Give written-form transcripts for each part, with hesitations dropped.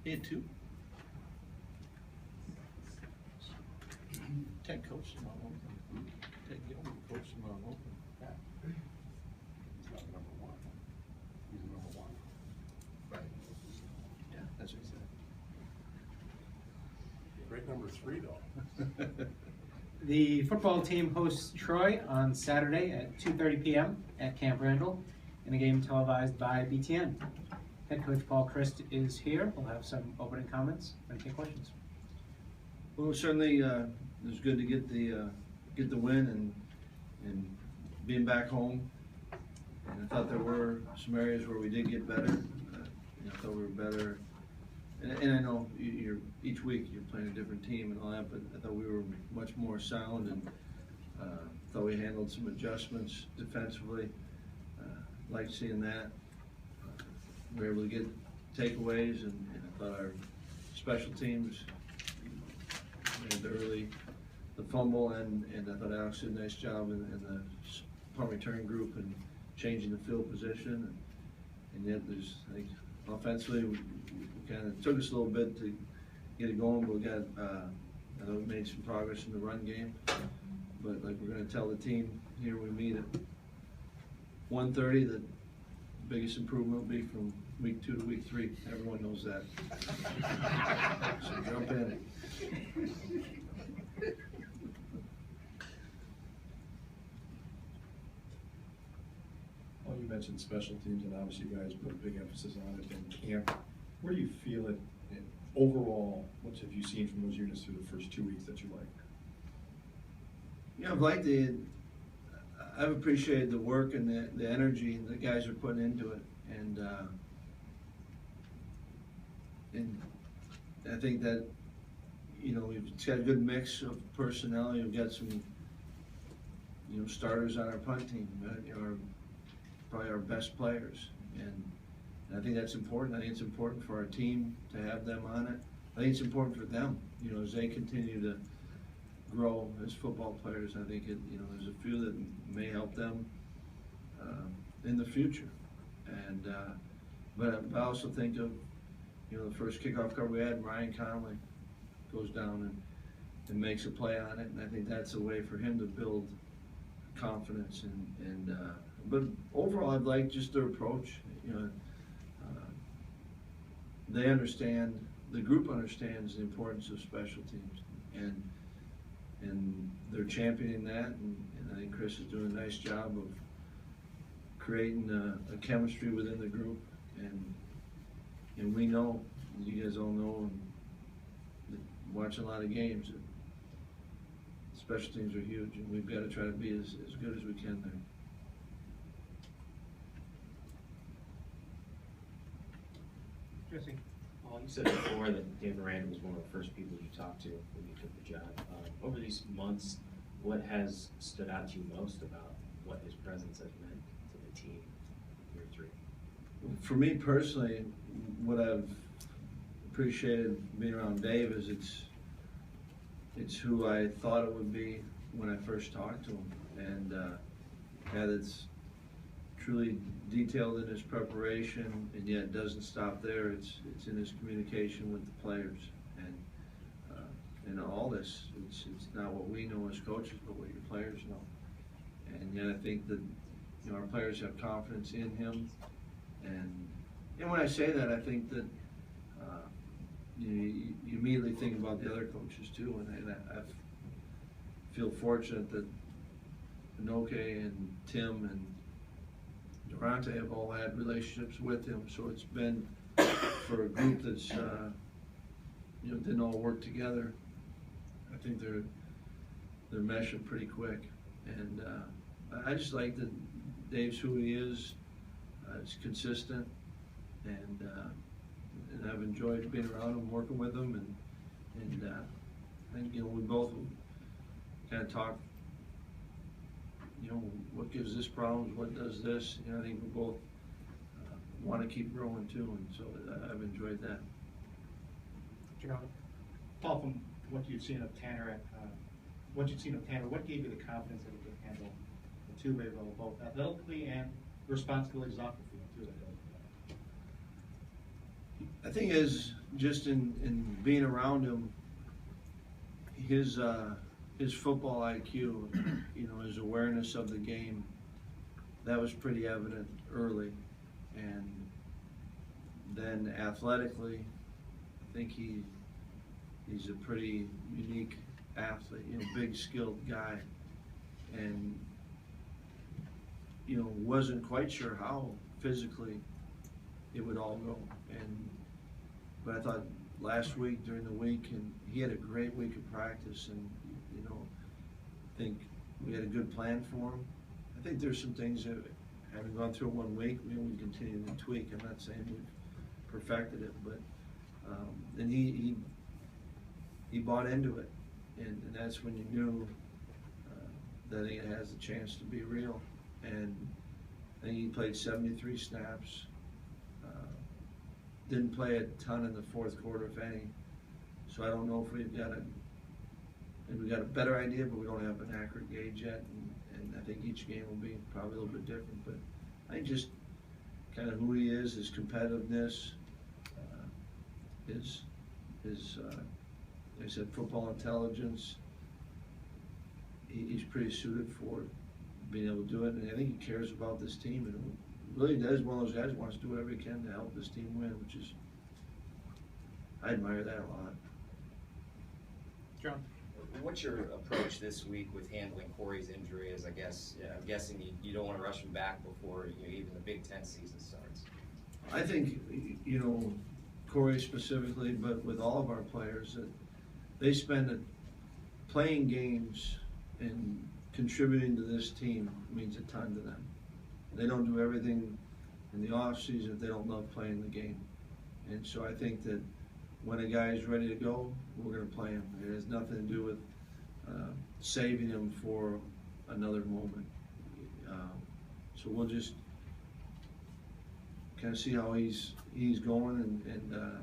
He had 2. Ted coached him on open. Ted Gilman coached him on open. Yeah. He's not number 1. He's number 1. Right. Yeah, that's what he said. Great number 3 though. The football team hosts Troy on Saturday at 2:30 p.m. at Camp Randall in a game televised by BTN. Head coach Paul Chryst is here. We'll have some opening comments and take questions. Well, certainly it was good to get the win and being back home. And I thought there were some areas where we did get better. I thought we were better. And I know each week you're playing a different team and all that, but I thought we were much more sound and thought we handled some adjustments defensively. Liked seeing that. We were able to get takeaways, and I thought our special teams made the fumble, and I thought Alex did a nice job in the punt return group and changing the field position. And yet there's, I think, offensively, we kind of took us a little bit to get it going, but we got, I know we made some progress in the run game. But like we're going to tell the team here we meet at 1:30 that the biggest improvement will be from week 2 to week 3. Everyone knows that. So jump in. Well, you mentioned special teams, and obviously you guys put a big emphasis on it in camp. Where do you feel it overall? What have you seen from those units through the first 2 weeks that you like? Yeah, I've appreciated the work and the energy the guys are putting into it, and I think that it's got a good mix of personnel. We've got some starters on our punt team, probably our best players, and I think that's important. I think it's important for our team to have them on it. I think it's important for them, as they continue to grow as football players. I think there's a few that may help them in the future, and but I also think of the first kickoff cover we had, Ryan Conley goes down and makes a play on it, and I think that's a way for him to build confidence but overall I'd like just their approach. They understand, the group understands the importance of special teams, and they're championing that, and I think Chris is doing a nice job of creating a chemistry within the group, and we know, you guys all know, and watch a lot of games, that special teams are huge, and we've got to try to be as good as we can there. Jesse. Well, you said before that Dave Miranda was one of the first people you talked to when you took the job. Over these months, what has stood out to you most about what his presence has meant to the team year 3? For me personally, what I've appreciated being around Dave is it's who I thought it would be when I first talked to him, and that's truly detailed in his preparation, and yet doesn't stop there. It's in his communication with the players, and all this. It's not what we know as coaches, but what your players know. And yet I think that our players have confidence in him, and when I say that, I think that you immediately think about the other coaches too, and I feel fortunate that Inoke and Tim and Durante have all had relationships with him, so it's been for a group that's didn't all work together. I think they're meshing pretty quick, and I just like that Dave's who he is. It's consistent, and I've enjoyed being around him, working with him, and I think we both kind of talk. What gives this problems? What does this? I think we both want to keep growing too, and so I've enjoyed that. Paul, from what you've seen of Tanner, what gave you the confidence that he could handle the two-way role, both athletically and responsibilities off the field too? I think is just in being around him, his football IQ, you know, his awareness of the game, that was pretty evident early. And then athletically, I think he's a pretty unique athlete, you know, big skilled guy. And, you know, wasn't quite sure how physically it would all go. But I thought last week, during the week, and he had a great week of practice, and, you know, I think we had a good plan for him. I think there's some things that, having gone through 1 week, we continue to tweak. I'm not saying we've perfected it, but and he bought into it, and that's when you knew that it has a chance to be real. And I think he played 73 snaps. Didn't play a ton in the fourth quarter, if any. So I don't know if we've got a better idea, but we don't have an accurate gauge yet. And I think each game will be probably a little bit different. But I think just kind of who he is, his competitiveness, his like I said, football intelligence. He's pretty suited for being able to do it, and I think he cares about this team, and really does one of those guys who wants to do whatever he can to help this team win, which is, I admire that a lot. John? What's your approach this week with handling Corey's injury? As I'm guessing you don't want to rush him back before even the Big Ten season starts. I think, you know, Corey specifically, but with all of our players, that they spend playing games and contributing to this team means a ton to them. They don't do everything in the off season if they don't love playing the game. And so I think that when a guy is ready to go, we're going to play him. It has nothing to do with saving him for another moment. So we'll just kind of see how he's going, and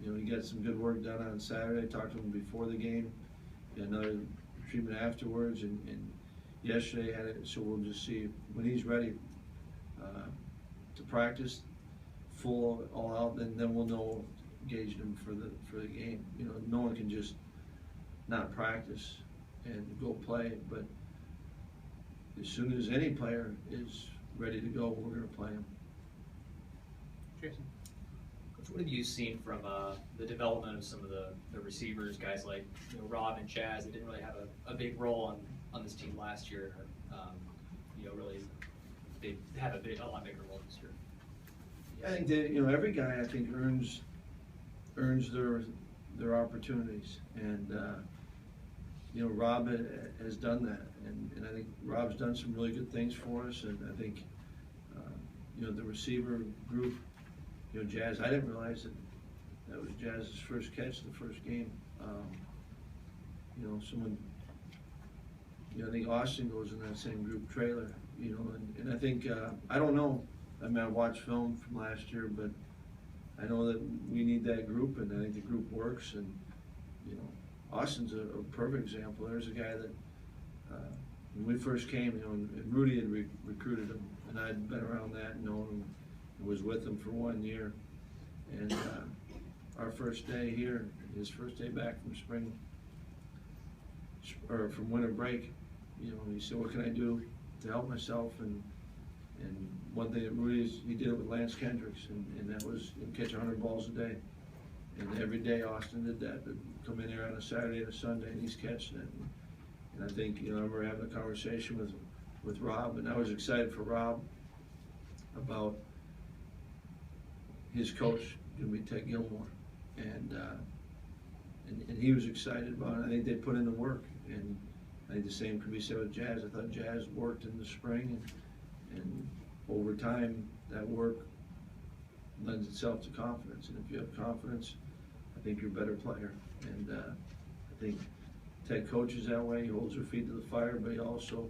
you know, he got some good work done on Saturday. I talked to him before the game, got another treatment afterwards, and yesterday had it. So we'll just see when he's ready to practice full all out. Then we'll know, gauge him for the game. You know, no one can just not practice and go play, but as soon as any player is ready to go, we're going to play him. Jason? Coach, what have you seen from the development of some of the receivers, guys like Rob and Chaz that didn't really have a big role on this team last year? Really they have a lot bigger role this year. I think that every guy I think earns their opportunities, and Rob has done that, and I think Rob's done some really good things for us, and I think the receiver group, Jazz, I didn't realize that was Jazz's first catch the first game. Someone, I think Austin goes in that same group, Trailer, and I think, I don't know, I mean, I watched film from last year, but I know that we need that group, and I think the group works, and, Austin's a perfect example. There's a guy that, when we first came, and Rudy had recruited him, and I'd been around that and known him, and was with him for 1 year, and our first day here, his first day back from from winter break, he said, what can I do to help myself? And one thing that Rudy, he did it with Lance Kendricks, and that was catch 100 balls a day. And every day Austin did that, but come in there on a Saturday and a Sunday, and he's catching it. And I think, I remember having a conversation with Rob, and I was excited for Rob about his coach, going to be Ted Gilmore. And he was excited about it. I think they put in the work, and I think the same could be said with Jazz. I thought Jazz worked in the spring, and over time, that work lends itself to confidence. And if you have confidence, I think you're a better player. And I think Ted coaches that way. He holds their feet to the fire, but he also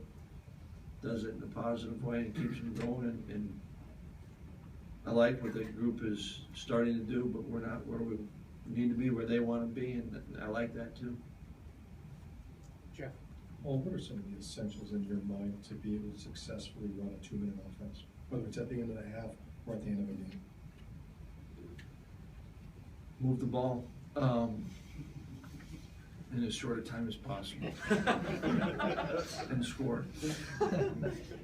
does it in a positive way and keeps them going. And I like what the group is starting to do, but we're not where we need to be, where they want to be, and I like that too. Jeff? Well, what are some of the essentials in your mind to be able to successfully run a 2-minute offense, whether it's at the end of the half or at the end of a game? move the ball in as short a time as possible and score.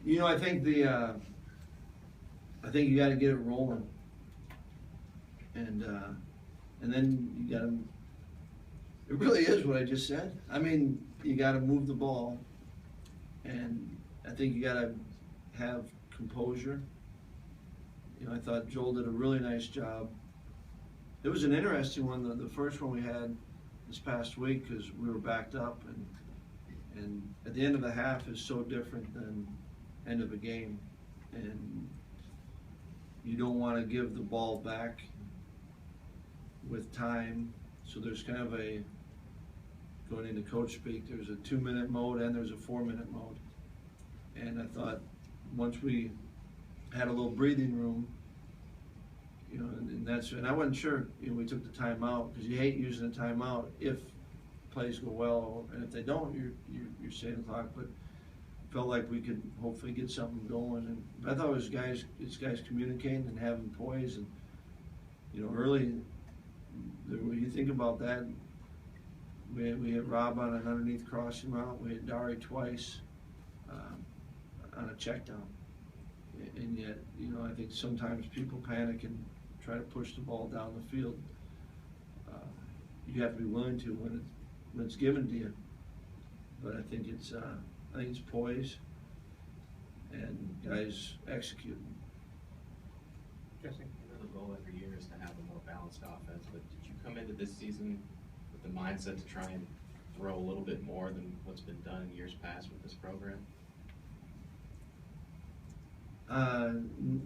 You know, I think I think you got to get it rolling, and then you got to. It really is what I just said. I mean, you got to move the ball, and I think you got to have composure. You know, I thought Joel did a really nice job. It was an interesting one, the first one we had this past week, because we were backed up, and at the end of the half is so different than end of a game, and you don't want to give the ball back with time. So there's kind of a, going into coach speak, there's a 2-minute mode and there's a 4-minute mode. And I thought once we had a little breathing room, you know, and I wasn't sure, you know, we took the timeout, because you hate using a timeout if plays go well, and if they don't, you're saving the clock. But felt like we could hopefully get something going. And I thought it was guys communicating and having poise, and you know, early. When you think about that, we had Rob on an underneath crossing route. We had Dari twice on a check down. And yet, you know, I think sometimes people panic and try to push the ball down the field. You have to be willing to when it's given to you. But I think it's poise and guys executing. Jesse? The goal every year is to have a more balanced offense, but did you come into this season with the mindset to try and throw a little bit more than what's been done in years past with this program?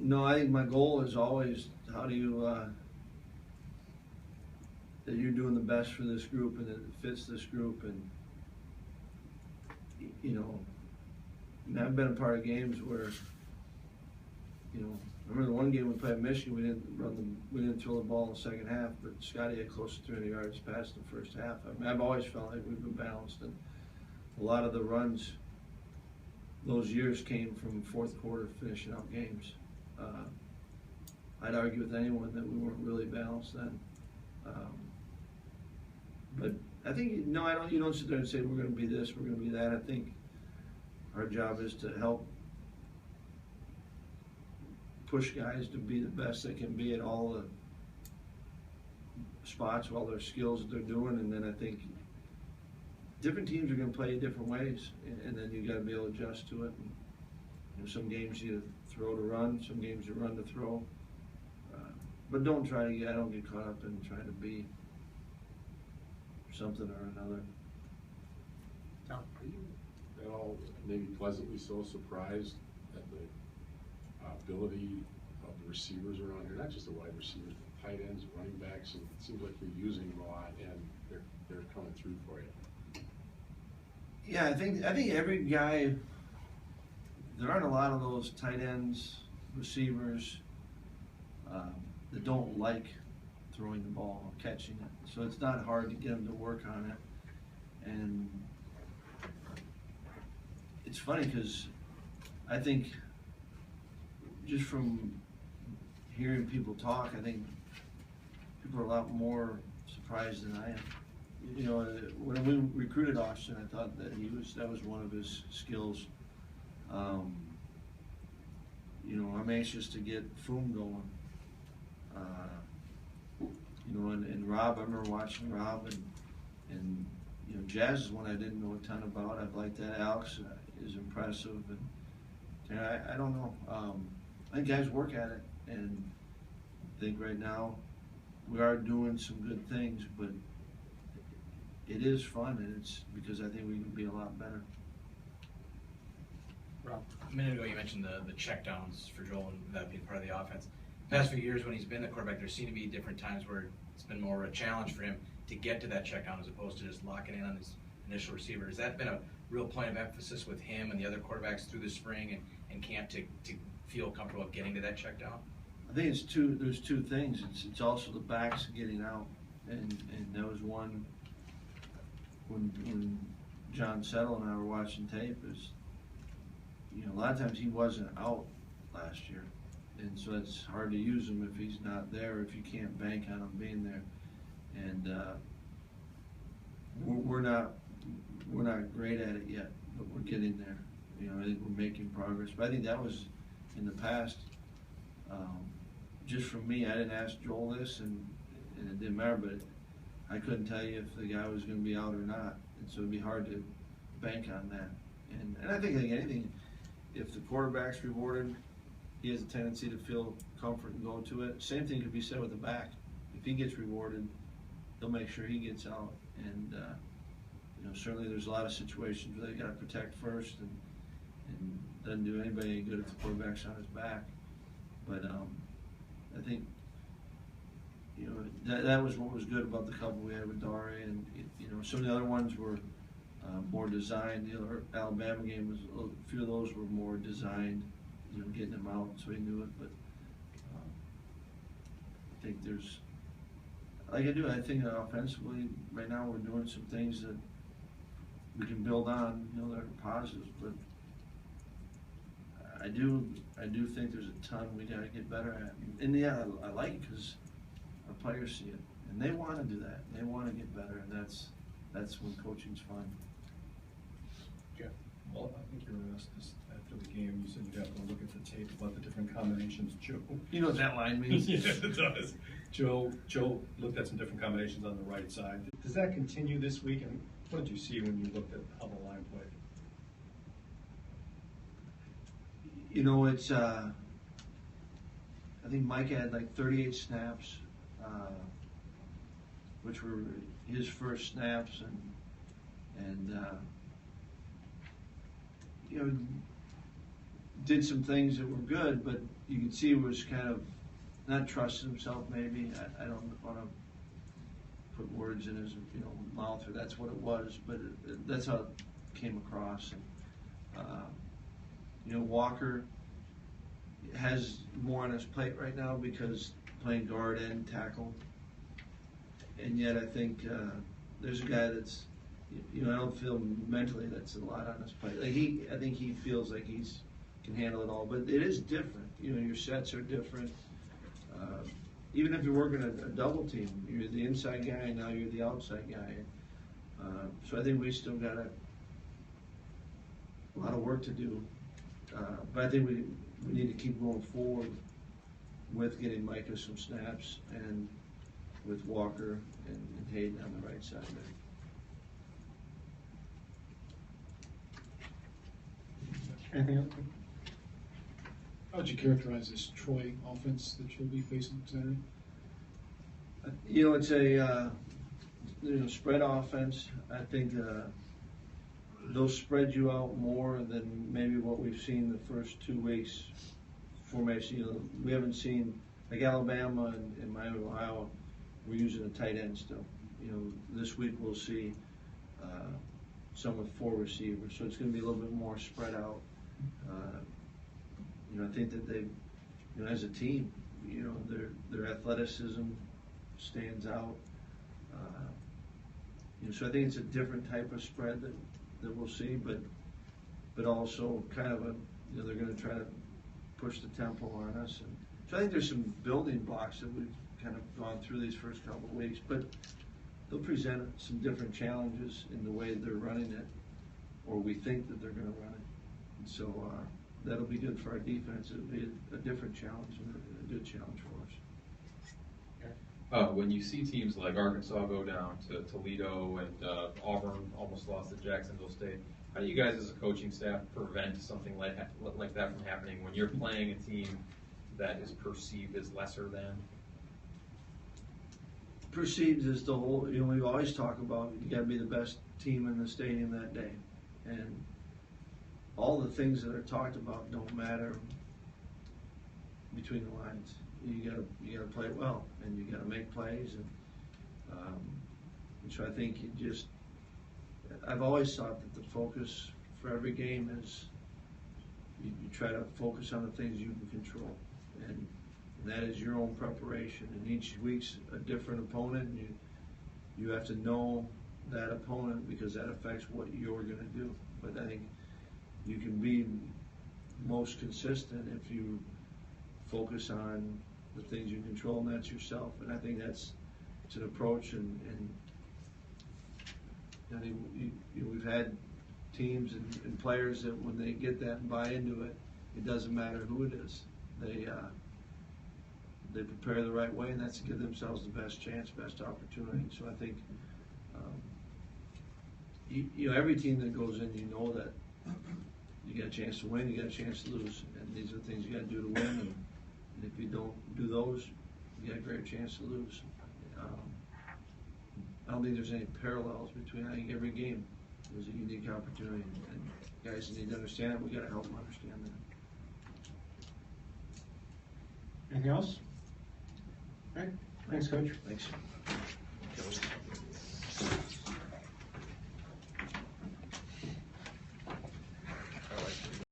No, I think my goal is always, how do you, that you're doing the best for this group and that it fits this group. And, you know, and I've been a part of games where, you know, I remember the one game we played Michigan, we didn't throw the ball in the second half, but Scotty had close to 300 yards past the first half. I mean, I've always felt like we've been balanced, and a lot of the runs those years came from fourth quarter finishing out games. I'd argue with anyone that we weren't really balanced then. But I think, no, you don't sit there and say we're going to be this, we're going to be that. I think our job is to help push guys to be the best they can be at all the spots, all their skills that they're doing, and then I think different teams are going to play different ways, and then you got to be able to adjust to it. And, you know, some games you throw to run, some games you run to throw. But don't try to I don't get caught up in trying to be something or another. Tom? Are you at all maybe pleasantly so surprised at the ability of the receivers around here? Not just the wide receivers, but tight ends, running backs, and it seems like you're using them a lot, and they're coming through for you. Yeah, I think every guy. There aren't a lot of those tight ends, receivers that don't like throwing the ball or catching it. So it's not hard to get them to work on it. And it's funny because I think just from hearing people talk, I think people are a lot more surprised than I am. You know, when we recruited Austin, I thought that that was one of his skills. You know, I'm anxious to get Foom going. You know, and Rob, I remember watching Rob, and you know, Jazz is one I didn't know a ton about. I've liked that. Alex is impressive, and I don't know. I think guys work at it, and I think right now we are doing some good things, but it is fun, and it's because I think we can be a lot better. Rob? A minute ago you mentioned the checkdowns for Joel and that being part of the offense. The past few years when he's been the quarterback, there seem to be different times where it's been more of a challenge for him to get to that checkdown as opposed to just locking in on his initial receiver. Has that been a real point of emphasis with him and the other quarterbacks through the spring and camp to feel comfortable getting to that checkdown? I think there's two things. It's also the backs getting out, and that was one when John Settle and I were watching tape. Is, you know, a lot of times he wasn't out last year, and so it's hard to use him if he's not there, if you can't bank on him being there. And we're not great at it yet, but we're getting there. You know, I think we're making progress. But I think that was in the past. Just from me, I didn't ask Joel this, and it didn't matter. But I couldn't tell you if the guy was going to be out or not, and so it'd be hard to bank on that. And I think anything, if the quarterback's rewarded, he has a tendency to feel comfort and go to it. Same thing could be said with the back. If he gets rewarded, they'll make sure he gets out. And you know, certainly there's a lot of situations where they got to protect first, and doesn't do anybody any good if the quarterback's on his back. But I think, you know, that was what was good about the couple we had with Dare, and you know, some of the other ones were more designed. The other Alabama game was a few of those were more designed, you know, getting him out so he knew it. But I think there's, like I think offensively right now we're doing some things that we can build on, you know, that are positives. But I do think there's a ton we got to get better at. And yeah, I like it because our players see it and they want to do that. They want to get better, and that's when coaching's fun. Well, I think you were asked this after the game. You said you'd have to look at the tape about the different combinations. Joe, you know what that line means? Yes, it does. Joe looked at some different combinations on the right side. Does that continue this week? And what did you see when you looked at how the line played? You know, it's I think Mike had like 38 snaps, which were his first snaps, and you know, did some things that were good, but you could see he was kind of not trusting himself. Maybe I don't want to put words in his mouth, or that's what it was, but that's how it came across. And you know, Walker has more on his plate right now because playing guard and tackle, and yet I think there's a guy that's, you know, I don't feel mentally that's a lot on his plate. Like I think he feels like he's can handle it all, but it is different. You know, your sets are different. Even if you're working a double team, you're the inside guy, and now you're the outside guy. So I think we still got a lot of work to do. But I think we need to keep going forward with getting Micah some snaps, and with Walker and Hayden on the right side there. Anything else? How would you characterize this Troy offense that you'll be facing Saturday? You know, it's a spread offense. I think they'll spread you out more than maybe what we've seen the first 2 weeks formation. You know, we haven't seen, like Alabama and Miami, Ohio, we're using a tight end still. You know, this week we'll see some with 4 receivers, so it's going to be a little bit more spread out. You know, I think that they, you know, as a team, you know, their athleticism stands out. You know, so I think it's a different type of spread that we'll see, but also kind of a, you know, they're going to try to push the tempo on us. And so I think there's some building blocks that we've kind of gone through these first couple of weeks, but they'll present some different challenges in the way they're running it, or we think that they're going to run it. And so that'll be good for our defense. It'll be a different challenge and a good challenge for us. When you see teams like Arkansas go down to Toledo and Auburn almost lost to Jacksonville State, how do you guys as a coaching staff prevent something like that from happening when you're playing a team that is perceived as lesser than? Perceived as the whole, you know, we always talk about you got to be the best team in the stadium that day, and all the things that are talked about don't matter between the lines. You gotta play well, and you gotta make plays, and so I think I've always thought that the focus for every game is you try to focus on the things you can control, and that is your own preparation. And each week's a different opponent, and you have to know that opponent because that affects what you're going to do. But I think you can be most consistent if you focus on the things you control, and that's yourself. And I think that's it's an approach, and I think we've had teams and players that when they get that and buy into it, it doesn't matter who it is. They prepare the right way, and that's to give themselves the best chance, best opportunity. So I think, every team that goes in, you know that you got a chance to win, you got a chance to lose, and these are the things you got to do to win. And if you don't do those, you got a great chance to lose. I don't think there's any parallels between. I think every game is a unique opportunity, and guys need to understand it. We got to help them understand that. Anything else? All right, thanks, Coach. Thanks.